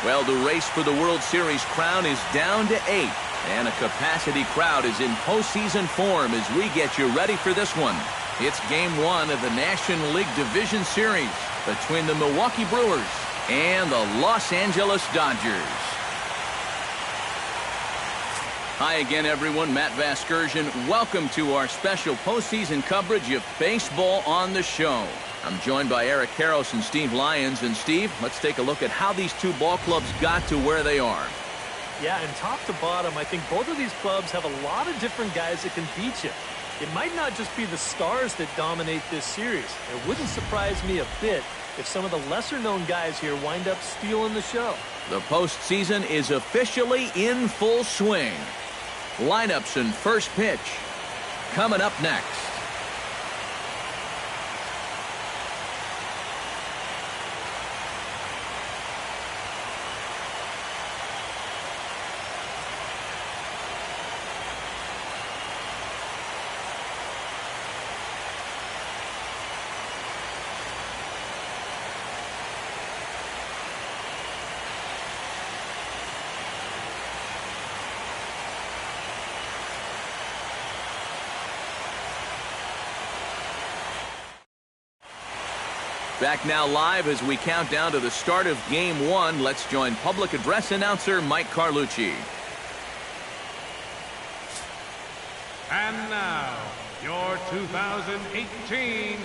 Well, the race for the World Series crown is down to 8, and a capacity crowd is in postseason form as we get you ready for this one. It's Game 1 of the National League Division Series between the Milwaukee Brewers and the Los Angeles Dodgers. Hi again, everyone. Matt Vasgersian. Welcome to our special postseason coverage of baseball on the show. I'm joined by Eric Karros and Steve Lyons. And Steve, let's take a look at how these two ball clubs got to where they are. Yeah, and top to bottom, I think both of these clubs have a lot of different guys that can beat you. It might not just be the stars that dominate this series. It wouldn't surprise me a bit if some of the lesser-known guys here wind up stealing the show. The postseason is officially in full swing. Lineups and first pitch coming up next. Back now live as we count down to the start of Game 1. Let's join public address announcer Mike Carlucci. And now, your 2018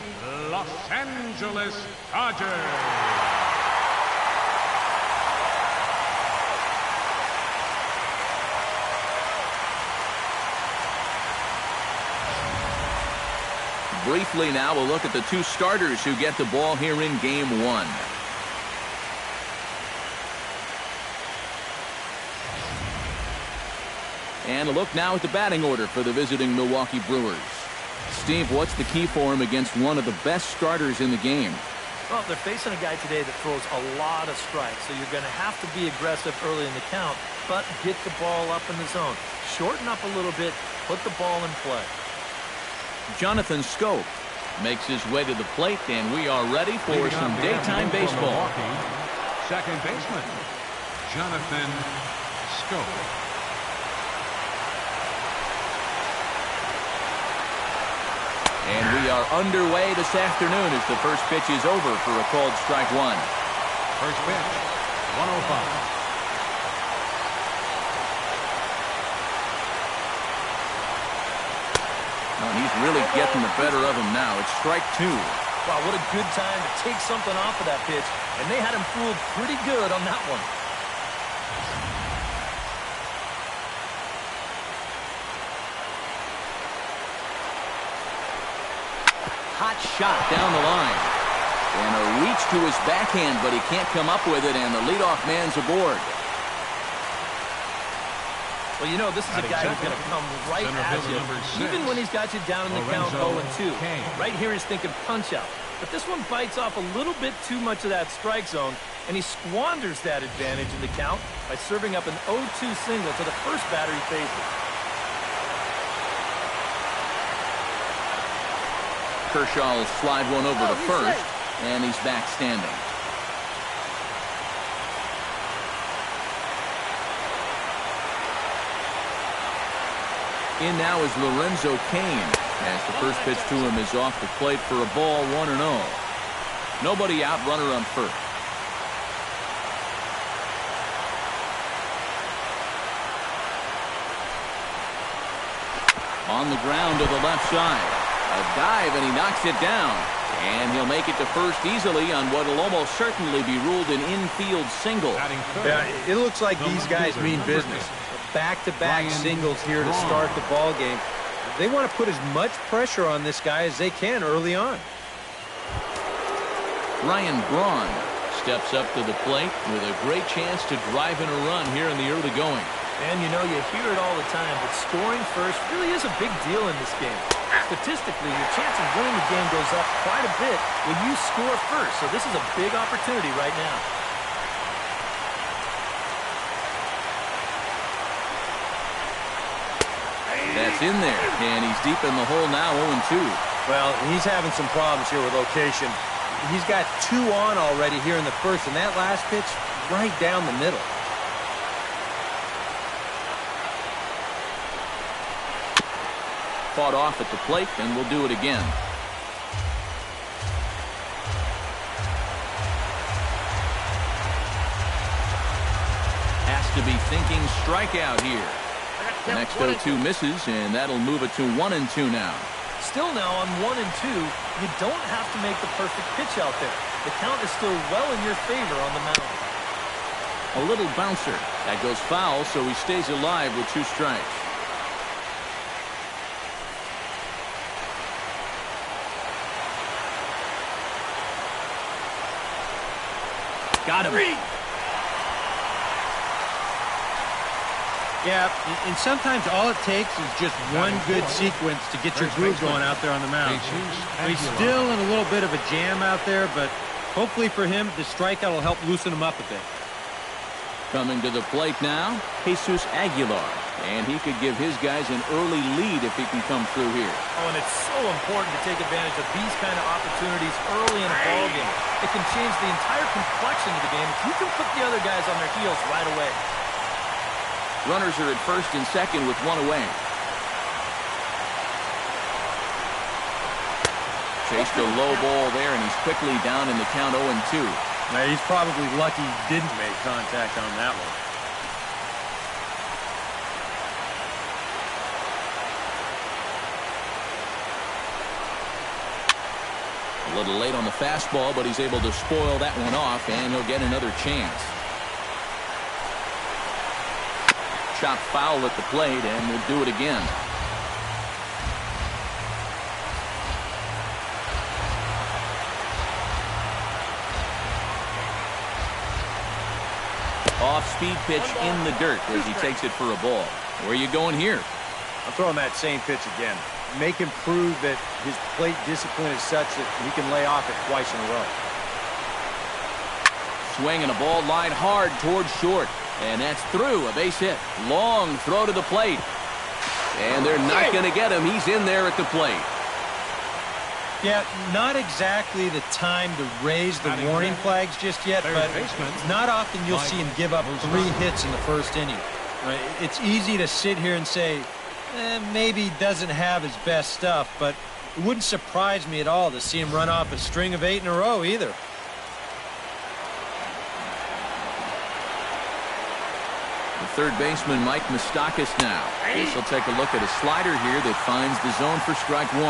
Los Angeles Dodgers. Briefly now, we'll look at the two starters who get the ball here in Game 1. And a look now at the batting order for the visiting Milwaukee Brewers. Steve, what's the key for him against one of the best starters in the game? Well, they're facing a guy today that throws a lot of strikes, so you're going to have to be aggressive early in the count, but get the ball up in the zone. Shorten up a little bit, put the ball in play. Jonathan Schoop makes his way to the plate, and we are ready for some daytime baseball. Second baseman, Jonathan Schoop. And we are underway this afternoon as the first pitch is over for a called strike one. First pitch, 105. He's really getting the better of him now. It's strike two. Wow, what a good time to take something off of that pitch. And they had him fooled pretty good on that one. Hot shot down the line. And a reach to his backhand, but he can't come up with it, and the leadoff man's aboard. Well, you know, this is a guy who's going to come right at you, even when he's got you down in the count 0-2. Right here he's thinking punch out. But this one bites off a little bit too much of that strike zone, and he squanders that advantage in the count by serving up an 0-2 single to the first batter he faces. Kershaw will slide one over to first, and he's back standing. In now is Lorenzo Cain, as the first pitch to him is off the plate for a ball, 1-0. Nobody out, runner on first. On the ground to the left side. A dive, and he knocks it down. And he'll make it to first easily on what will almost certainly be ruled an infield single. Yeah, it looks like these guys mean business. Back-to-back singles here to start the ball game. They want to put as much pressure on this guy as they can early on. Ryan Braun steps up to the plate with a great chance to drive in a run here in the early going. And you know, you hear it all the time, but scoring first really is a big deal in this game. Statistically, your chance of winning the game goes up quite a bit when you score first. So this is a big opportunity right now. That's in there, and he's deep in the hole now, 0-2. Well, he's having some problems here with location. He's got 2 on already here in the first, and that last pitch right down the middle. Fought off at the plate, and we'll do it again. Has to be thinking strikeout here. The next 0-2 misses, and that'll move it to 1-2 now. Still now on 1-2, you don't have to make the perfect pitch out there. The count is still well in your favor on the mound. A little bouncer. That goes foul, so he stays alive with 2 strikes. Got him. Yeah, and sometimes all it takes is just one good sequence to get your groove going out there on the mound. He's still in a little bit of a jam out there, but hopefully for him, the strikeout will help loosen him up a bit. Coming to the plate now, Jesus Aguilar. And he could give his guys an early lead if he can come through here. Oh, and it's so important to take advantage of these kind of opportunities early in a ball game. It can change the entire complexion of the game if you can put the other guys on their heels right away. Runners are at first and second with 1 away. Chased a low ball there, and he's quickly down in the count 0-2. Now, he's probably lucky he didn't make contact on that one. A little late on the fastball, but he's able to spoil that one off, and he'll get another chance. Chopped foul at the plate, and we'll do it again. Off-speed pitch in the dirt as he takes it for a ball. Where are you going here? I'm throwing that same pitch again. Make him prove that his plate discipline is such that he can lay off it twice in a row. Swing and a ball line hard towards short. And that's through. A base hit. Long throw to the plate. And they're not going to get him. He's in there at the plate. Yeah, not exactly the time to raise the warning flags just yet, but not often you'll see him give up 3 hits in the first inning. It's easy to sit here and say, maybe he doesn't have his best stuff, but it wouldn't surprise me at all to see him run off a string of 8 in a row either. The third baseman, Mike Moustakas now. This will take a look at a slider here that finds the zone for strike 1.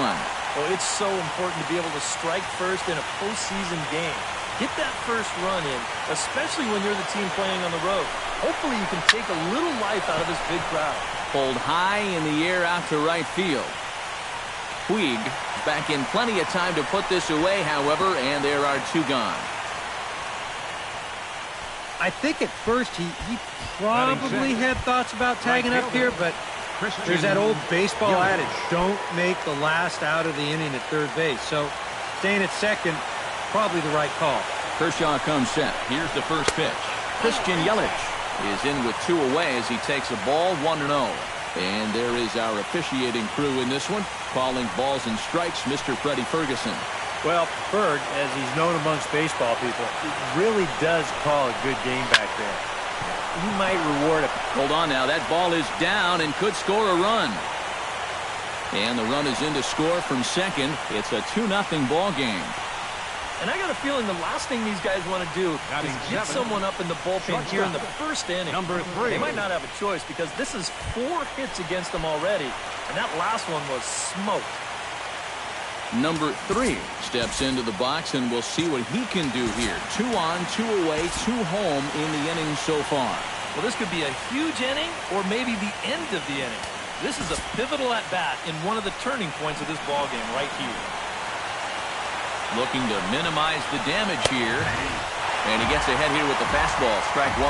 Well, it's so important to be able to strike first in a postseason game. Get that first run in, especially when you're the team playing on the road. Hopefully you can take a little life out of this big crowd. Pulled high in the air out to right field. Puig back in plenty of time to put this away, however, and there are 2 gone. I think at first he probably had thoughts about tagging up here, but there's that old baseball adage, don't make the last out of the inning at third base. So staying at second, probably the right call. Kershaw comes set. Here's the first pitch. Christian Yelich is in with 2 away as he takes a ball 1-0. And there is our officiating crew in this one, calling balls and strikes, Mr. Freddie Ferguson. Well, Ferg, as he's known amongst baseball people, really does call a good game back there. He might reward it. Hold on now. That ball is down and could score a run. And the run is in to score from second. It's a 2-0 ball game. And I got a feeling the last thing these guys want to do is get someone up in the bullpen here in the first inning. Number 3. They might not have a choice because this is 4 hits against them already, and that last one was smoked. Number 3 steps into the box, and we'll see what he can do here. 2 on, 2 away, 2 home in the inning so far. Well, this could be a huge inning or maybe the end of the inning. This is a pivotal at-bat in one of the turning points of this ball game right here. Looking to minimize the damage here. And he gets ahead here with the fastball, strike 1.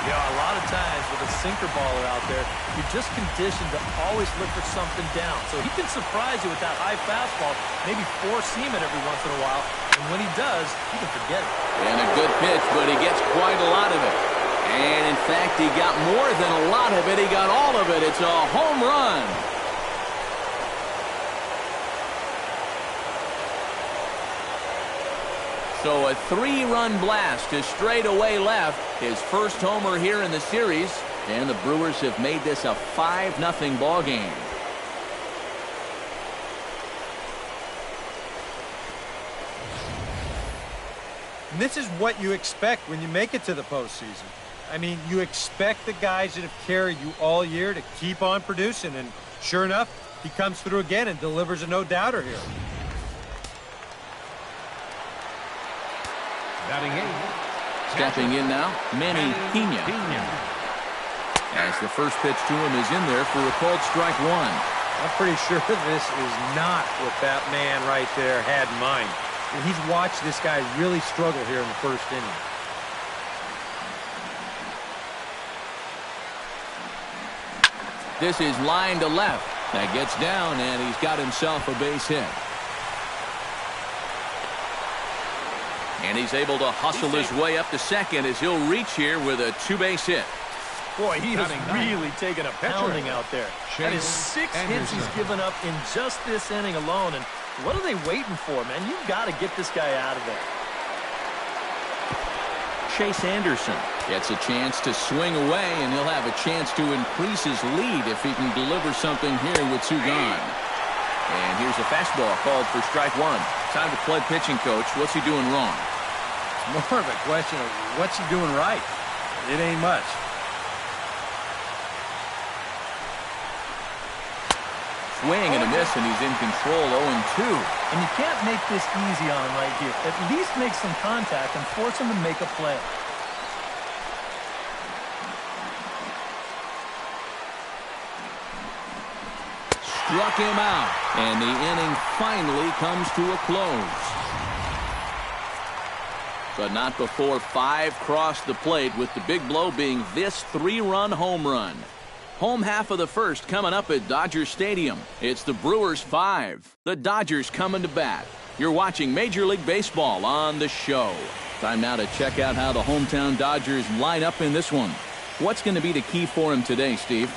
Yeah, a lot of times with a sinker baller out there, you're just conditioned to always look for something down. So he can surprise you with that high fastball, maybe force seam it every once in a while. And when he does, you can forget it. And a good pitch, but he gets quite a lot of it. And in fact, he got more than a lot of it. He got all of it. It's a home run. So a 3-run blast to straightaway left. His first homer here in the series. And the Brewers have made this a 5-0 ball game. And this is what you expect when you make it to the postseason. I mean, you expect the guys that have carried you all year to keep on producing. And sure enough, he comes through again and delivers a no-doubter here. Batting 8. Stepping in now, Manny Pena. As the first pitch to him is in there for a called strike one. I'm pretty sure this is not what that man right there had in mind. And he's watched this guy really struggle here in the first inning. This is line to left. That gets down, and he's got himself a base hit. And he's able to hustle his way up to second as he'll reach here with a 2-base hit. Boy, he has really taken a pounding out there. That is 6 hits he's given up in just this inning alone. And what are they waiting for, man? You've got to get this guy out of there. Chase Anderson gets a chance to swing away, and he'll have a chance to increase his lead if he can deliver something here with 2 gone. And here's a fastball called for strike one. Time to play pitching, coach. What's he doing wrong? It's more of a question of what's he doing right. It ain't much. Swing and a miss, and he's in control 0-2. And you can't make this easy on him right here. At least make some contact and force him to make a play. Struck him out, and the inning finally comes to a close. But not before 5 crossed the plate, with the big blow being this 3-run home run. Home half of the first coming up at Dodger Stadium. It's the Brewers 5. The Dodgers coming to bat. You're watching Major League Baseball on the show. Time now to check out how the hometown Dodgers line up in this one. What's going to be the key for him today, Steve?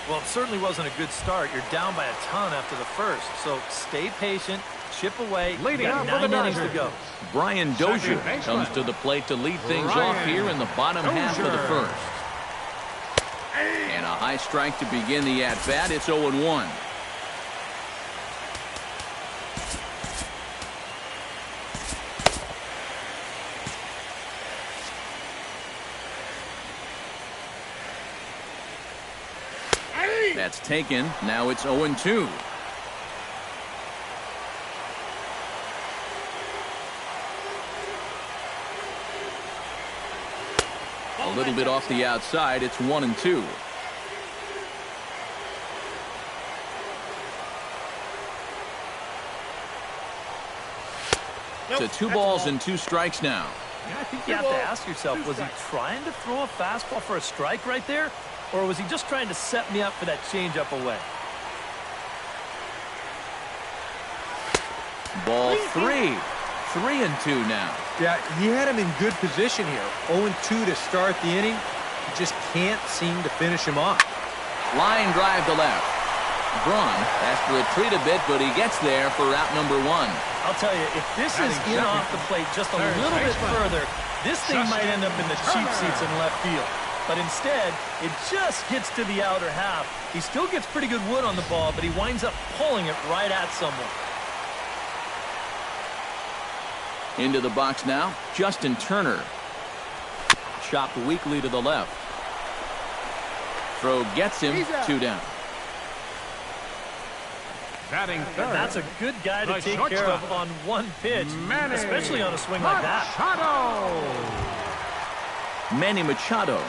Well, it certainly wasn't a good start. You're down by a ton after the first. So stay patient, chip away. Leading got up for the 9 innings Dodgers to go. Brian Dozier comes to the plate to lead things off here in the bottom half of the first. And a high strike to begin the at-bat. It's 0-1. That's taken. Now it's 0-2. A little bit off the outside. It's 1-2. To 2 balls and 2 strikes now. Yeah, I think you have to ask yourself, was he trying to throw a fastball for a strike right there? Or was he just trying to set me up for that changeup away? Ball 3. 3-2 now. Yeah, he had him in good position here. 0-2 to start the inning. He just can't seem to finish him off. Line drive to left. Braun has to retreat a bit, but he gets there for out number 1. I'll tell you, if this is in off the plate just a little bit further, this thing might end up in the cheap seats in left field. But instead, it just gets to the outer half. He still gets pretty good wood on the ball, but he winds up pulling it right at someone. Into the box now, Justin Turner. Chopped weakly to the left. Throw gets him, 2 down. Batting third. And that's a good guy to take care of on one pitch, especially on a swing like that. Manny Machado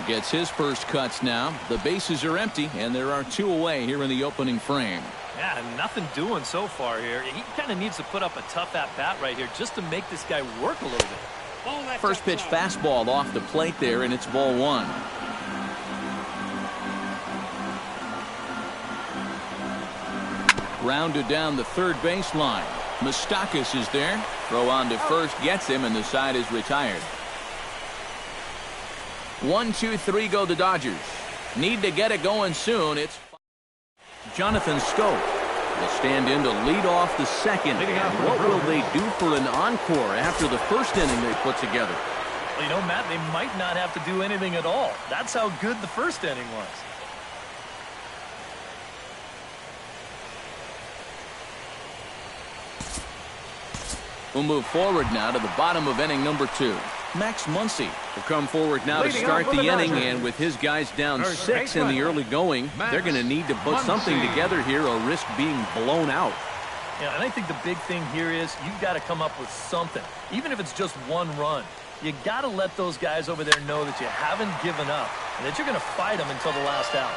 gets his first cuts now. The bases are empty, and there are 2 away here in the opening frame. Yeah, nothing doing so far here. He kind of needs to put up a tough at-bat right here just to make this guy work a little bit. First pitch fastball off the plate there, and it's ball 1. Rounded down the third baseline. Moustakas is there. Throw on to first gets him, and the side is retired. 1, 2, 3 go the Dodgers. Need to get it going soon. It's Jonathan Schoop. will stand in to lead off the second. And what will they do for an encore after the first inning they put together? Well, you know, Matt, they might not have to do anything at all. That's how good the first inning was. We'll move forward now to the bottom of inning number 2. Max Muncy will come forward now to start the inning, and with his guys down 6 in the early going, they're going to need to put something together here or risk being blown out. Yeah, and I think the big thing here is you've got to come up with something, even if it's just one run. You got to let those guys over there know that you haven't given up and that you're going to fight them until the last out.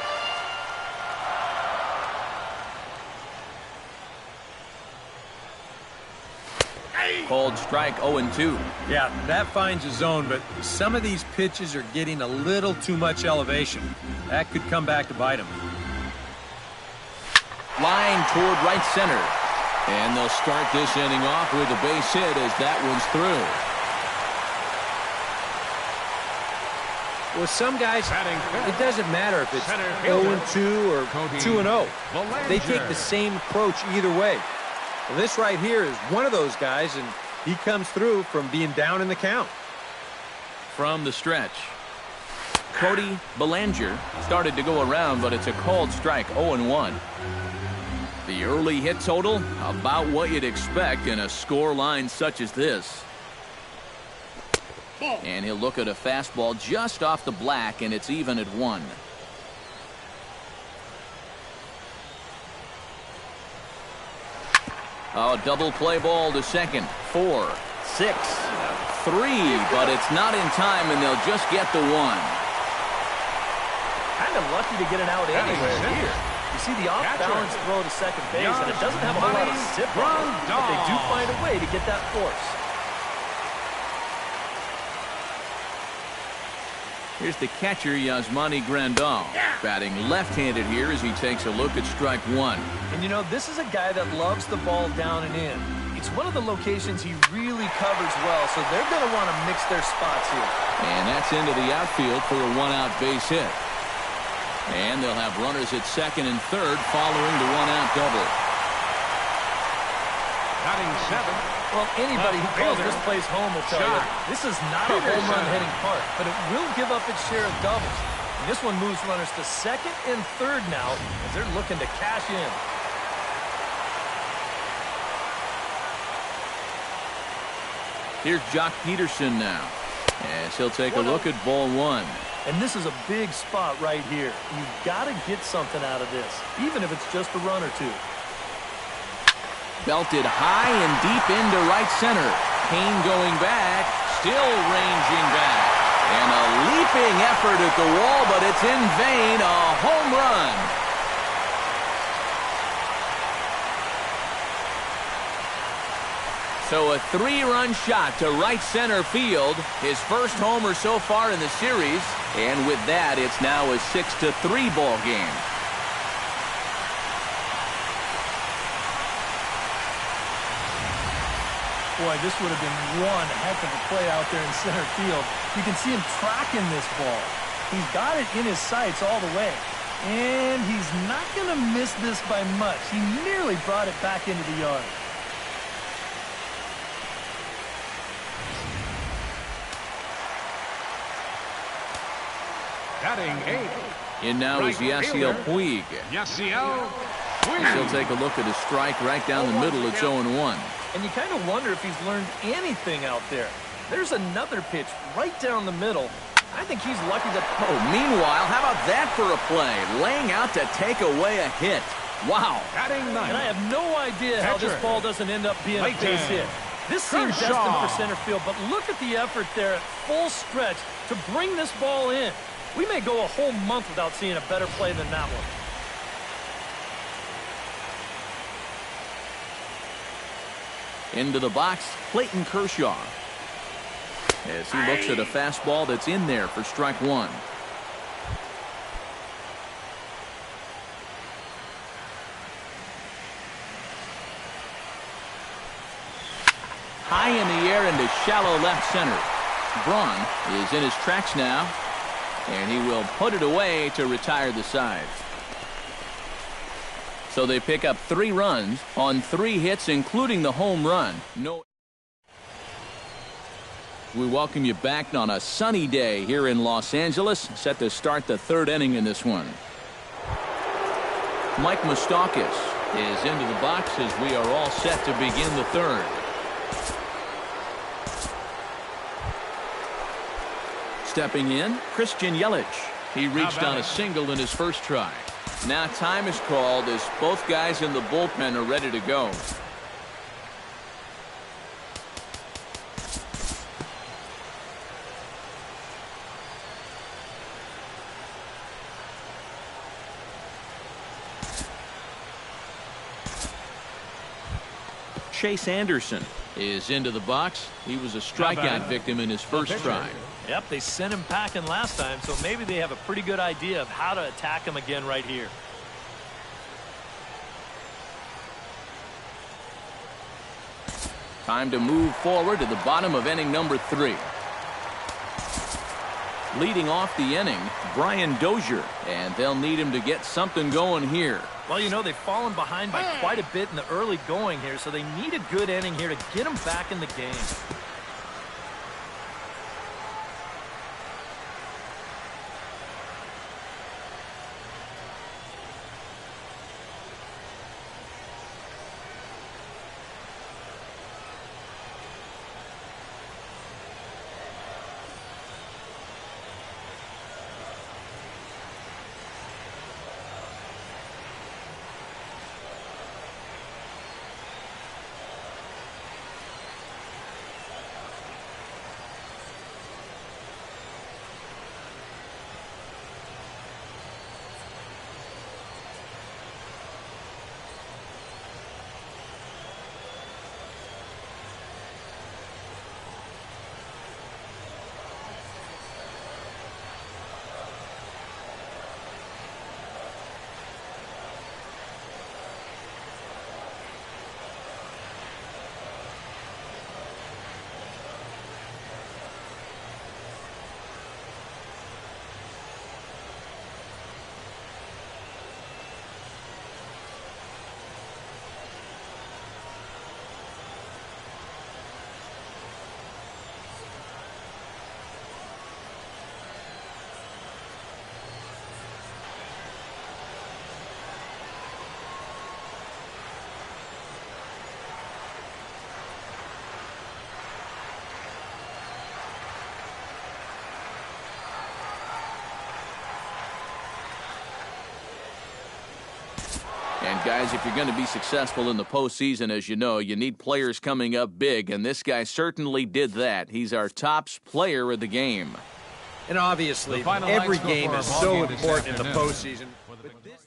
Called strike 0-2. Yeah, that finds a zone, but some of these pitches are getting a little too much elevation. That could come back to bite them. Line toward right center. And they'll start this inning off with a base hit as that one's through. With some guys, it doesn't matter if it's 0-2 or 2-0. They take the same approach either way. Well, this right here is one of those guys, and he comes through from being down in the count. From the stretch, Cody Bellinger started to go around, but it's a called strike, 0-1. The early hit total, about what you'd expect in a score line such as this. And he'll look at a fastball just off the black, and it's even at 1. Oh, double play ball to second. 4, 6, 3, but it's not in time, and they'll just get the 1. Kind of lucky to get an out anywhere here. You see the off-balance throw to second base, and it doesn't have a whole lot of zip on it, but they do find a way to get that force. Here's the catcher, Yasmani Grandal, batting left-handed here as he takes a look at strike 1. And, you know, this is a guy that loves the ball down and in. It's one of the locations he really covers well, so they're going to want to mix their spots here. And that's into the outfield for a one-out base hit. And they'll have runners at second and third following the one-out double. Batting 7. Well, anybody who calls this place home will tell you this is not a home run hitting park, but it will give up its share of doubles. And this one moves runners to second and third now as they're looking to cash in. Here's Jock Peterson now, as he'll take a look at ball 1. And this is a big spot right here. You've got to get something out of this, even if it's just a run or two. Belted high and deep into right center. Kane going back, still ranging back. And a leaping effort at the wall, but it's in vain. A home run. So a 3-run shot to right center field. His first homer so far in the series. And with that, it's now a 6-3 ball game. Boy, this would have been one heck of a play out there in center field. You can see him tracking this ball. He's got it in his sights all the way. And he's not going to miss this by much. He nearly brought it back into the yard. Batting 8. In now is Yasiel Puig. Yasiel Puig. He'll take a look at a strike right down the middle. It's 0-1. And you kind of wonder if he's learned anything out there. There's another pitch right down the middle. I think he's lucky that... Oh, meanwhile, how about that for a play? Laying out to take away a hit. Wow. Batting 9. And I have no idea how this ball doesn't end up being a base hit. This seems destined for center field, but look at the effort there at full stretch to bring this ball in. We may go a whole month without seeing a better play than that one. Into the box, Clayton Kershaw, as he looks at a fastball that's in there for strike 1. High in the air into shallow left center. Braun is in his tracks now, and he will put it away to retire the side. So they pick up 3 runs on 3 hits, including the home run. We welcome you back on a sunny day here in Los Angeles, set to start the 3rd inning in this one. Mike Moustakas is into the box as we are all set to begin the 3rd. Stepping in, Christian Yelich. He reached on a single in his first try. Now time is called as both guys in the bullpen are ready to go. Chase Anderson is into the box. He was a strikeout victim in his first try. Yep, they sent him packing last time, so maybe they have a pretty good idea of how to attack him again right here. Time to move forward to the bottom of inning number 3. Leading off the inning, Brian Dozier, and they'll need him to get something going here. Well, you know, they've fallen behind by quite a bit in the early going here, so they need a good inning here to get them back in the game. And guys, if you're going to be successful in the postseason, as you know, you need players coming up big, and this guy certainly did that. He's our top player of the game. And obviously, every game is so important in the postseason. But this